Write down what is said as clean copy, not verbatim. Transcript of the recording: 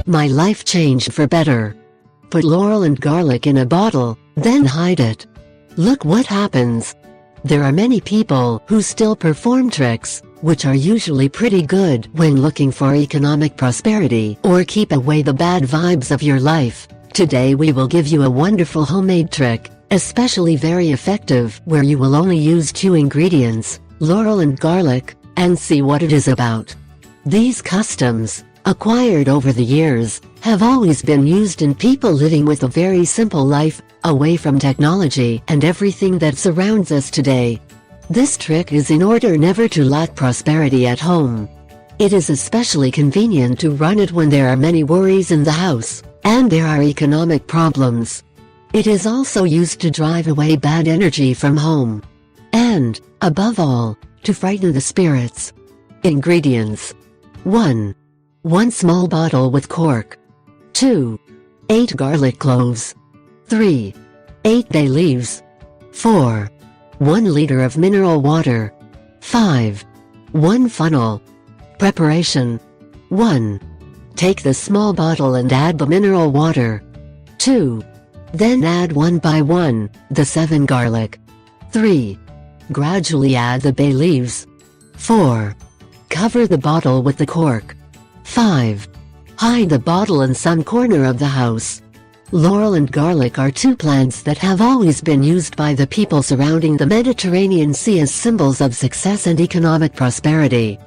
My life changed for better. Put laurel and garlic in a bottle, then hide it. Look what happens. There are many people who still perform tricks, which are usually pretty good when looking for economic prosperity or keep away the bad vibes of your life. Today we will give you a wonderful homemade trick, especially very effective where you will only use 2 ingredients, laurel and garlic, and see what it is about. These customs, acquired over the years, have always been used in people living with a very simple life, away from technology and everything that surrounds us today. This trick is in order never to lack prosperity at home. It is especially convenient to run it when there are many worries in the house, and there are economic problems. It is also used to drive away bad energy from home. And, above all, to frighten the spirits. Ingredients: 1. 1 small bottle with cork. 2. 8 garlic cloves. 3. 8 bay leaves. 4. 1 liter of mineral water. 5. 1 funnel. Preparation: 1. Take the small bottle and add the mineral water. 2. Then add 1 by 1, the 7 garlic. 3. Gradually add the bay leaves. 4. Cover the bottle with the cork. 5. Hide the bottle in some corner of the house. Laurel and garlic are 2 plants that have always been used by the people surrounding the Mediterranean Sea as symbols of success and economic prosperity.